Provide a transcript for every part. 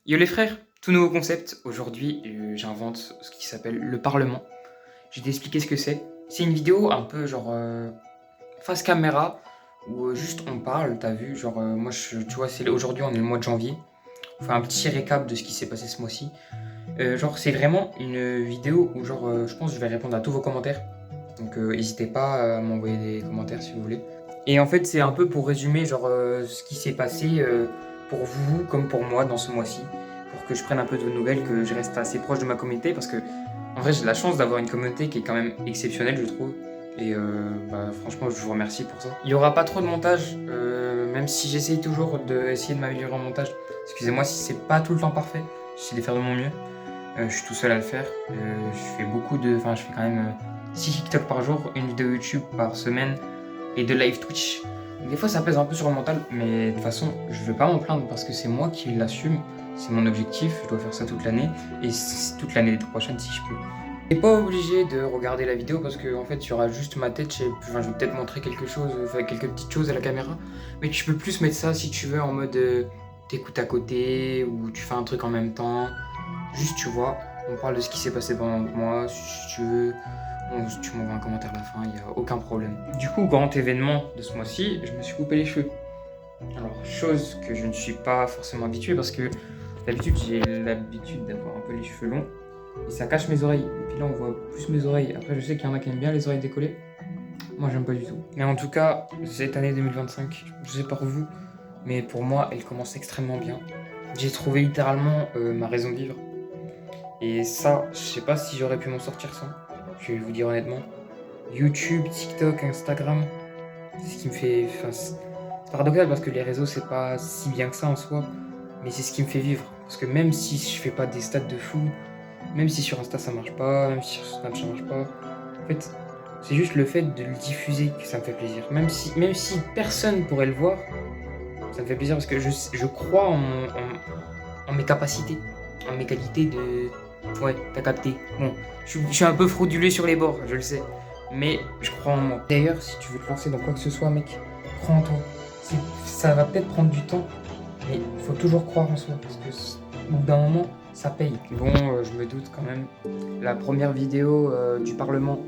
Yo les frères, tout nouveau concept. Aujourd'hui, j'invente ce qui s'appelle le Parlement. Je vais t'expliquer ce que c'est. C'est une vidéo un peu genre face caméra où juste on parle, t'as vu, genre moi tu vois, aujourd'hui on est le mois de janvier. On fait un petit récap de ce qui s'est passé ce mois-ci. Genre c'est vraiment une vidéo où genre je pense que je vais répondre à tous vos commentaires. Donc n'hésitez pas à m'envoyer des commentaires si vous voulez. Et en fait c'est un peu pour résumer genre ce qui s'est passé pour vous comme pour moi dans ce mois-ci. Pour que je prenne un peu de vos nouvelles, que je reste assez proche de ma communauté parce que en vrai j'ai la chance d'avoir une communauté qui est quand même exceptionnelle je trouve. Et franchement je vous remercie pour ça. Il n'y aura pas trop de montage, même si j'essaye toujours d'essayer de m'améliorer en montage. Excusez-moi si c'est pas tout le temps parfait, j'essaie de faire de mon mieux. Je suis tout seul à le faire. Je fais quand même 6 TikTok par jour, une vidéo YouTube par semaine et 2 live Twitch. Donc, des fois, ça pèse un peu sur le mental, mais de toute façon, je ne vais pas m'en plaindre parce que c'est moi qui l'assume. C'est mon objectif, je dois faire ça toute l'année et toute l'année prochaine si je peux. T'es pas obligé de regarder la vidéo parce que en fait, il y aura juste ma tête. Je vais peut-être montrer quelque chose, enfin, quelques petites choses à la caméra, mais tu peux plus mettre ça si tu veux en mode t'écoutes à côté ou tu fais un truc en même temps. Juste, tu vois, on parle de ce qui s'est passé pendant le mois. Si tu veux, tu m'envoies un commentaire à la fin, il n'y a aucun problème. Du coup, grand événement de ce mois-ci, je me suis coupé les cheveux. Alors, chose que je ne suis pas forcément habitué parce que d'habitude, j'ai l'habitude d'avoir un peu les cheveux longs et ça cache mes oreilles. Et puis là, on voit plus mes oreilles. Après, je sais qu'il y en a qui aiment bien les oreilles décollées. Moi, j'aime pas du tout. Mais en tout cas, cette année 2025, je sais pas pour vous, mais pour moi, elle commence extrêmement bien. J'ai trouvé littéralement ma raison de vivre. Et ça, je sais pas si j'aurais pu m'en sortir sans. Je vais vous dire honnêtement. YouTube, TikTok, Instagram, c'est ce qui me fait. Enfin, c'est paradoxal parce que les réseaux, c'est pas si bien que ça en soi. Mais c'est ce qui me fait vivre. Parce que même si je fais pas des stats de fou, même si sur Insta ça marche pas, même si sur Snap ça marche pas, en fait, c'est juste le fait de le diffuser que ça me fait plaisir. Même si personne pourrait le voir, ça me fait plaisir parce que je crois en mes capacités, en mes qualités de. Ouais, t'as capté. Bon, je suis un peu frauduleux sur les bords, je le sais. Mais je crois en moi. D'ailleurs, si tu veux te lancer dans quoi que ce soit, mec, crois en toi. Ça va peut-être prendre du temps, mais il faut toujours croire en soi. Parce que au bout d'un moment, ça paye. Bon, je me doute quand même. La première vidéo du Parlement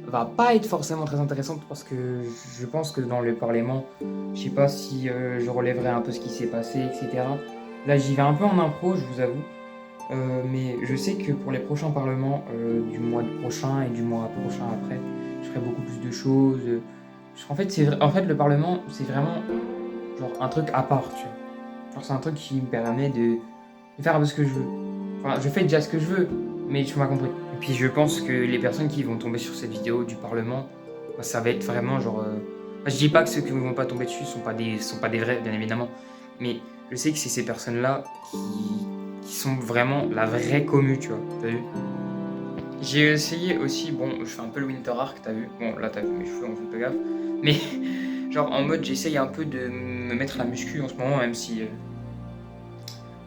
va pas être forcément très intéressante parce que je pense que dans le Parlement, je sais pas si je relèverai un peu ce qui s'est passé, etc. Là, j'y vais un peu en impro, je vous avoue. Mais je sais que pour les prochains parlements du mois prochain et du mois prochain après, je ferai beaucoup plus de choses. En fait, le parlement, c'est vraiment genre un truc à part, tu vois. Genre, c'est un truc qui me permet de faire un peu ce que je veux. Enfin, je fais déjà ce que je veux, mais tu m'as compris. Et puis, je pense que les personnes qui vont tomber sur cette vidéo du parlement, bah, ça va être vraiment genre. Je dis pas que ceux qui ne vont pas tomber dessus sont pas des vrais, bien évidemment. Mais je sais que c'est ces personnes-là qui sont vraiment la vraie commu, tu vois. T'as vu? J'ai essayé aussi, bon, je fais un peu le Winter Arc, t'as vu? Bon, là, t'as vu mes cheveux, on fait pas gaffe. Mais, genre, en mode, j'essaye un peu de me mettre la muscu en ce moment, même si.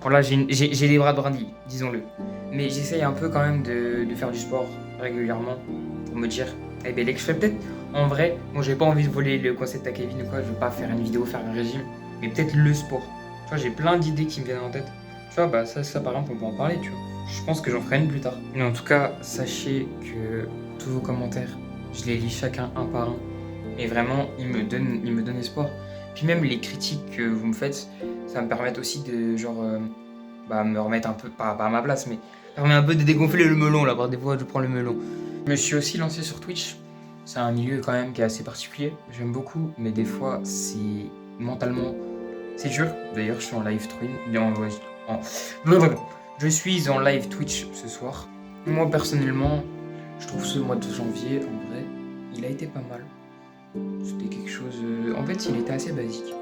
Bon, là, j'ai des bras de brindilles, disons-le. Mais j'essaye un peu quand même de faire du sport régulièrement pour me dire, eh ben, je ferais peut-être, en vrai, bon, j'ai pas envie de voler le concept à Kevin ou quoi, je veux pas faire une vidéo, faire un régime, mais peut-être le sport. Tu vois, j'ai plein d'idées qui me viennent en tête. Tu vois, bah, ça par exemple, on peut en parler, tu vois. Je pense que j'en ferai une plus tard. Mais en tout cas, sachez que tous vos commentaires, je les lis chacun un par un. Et vraiment, ils me donnent espoir. Puis même les critiques que vous me faites, ça me permet aussi de genre me remettre un peu, pas à ma place, mais ça permet un peu de dégonfler le melon là, par des fois je prends le melon. Je me suis aussi lancé sur Twitch. C'est un milieu quand même qui est assez particulier. J'aime beaucoup, mais des fois c'est mentalement c'est dur. D'ailleurs, je suis en live stream. Je suis en live Twitch ce soir. Moi personnellement, je trouve ce mois de janvier en vrai, il a été pas mal. C'était quelque chose. En fait, il était assez basique.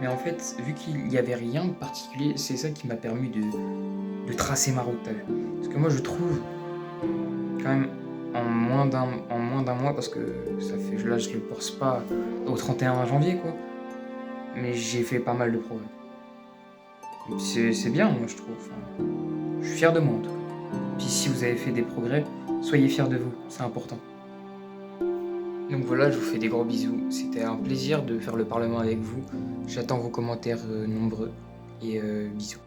Mais en fait, vu qu'il n'y avait rien de particulier, c'est ça qui m'a permis de tracer ma route, t'as vu. Parce que moi, je trouve, quand même, en moins d'un mois, parce que ça fait, là, je le pense pas au 31 janvier, quoi. Mais j'ai fait pas mal de progrès. C'est bien, moi, je trouve. Enfin, je suis fier de moi, en tout cas. Puis si vous avez fait des progrès, soyez fiers de vous, c'est important. Donc voilà, je vous fais des gros bisous. C'était un plaisir de faire le Parlement avec vous. J'attends vos commentaires nombreux et bisous.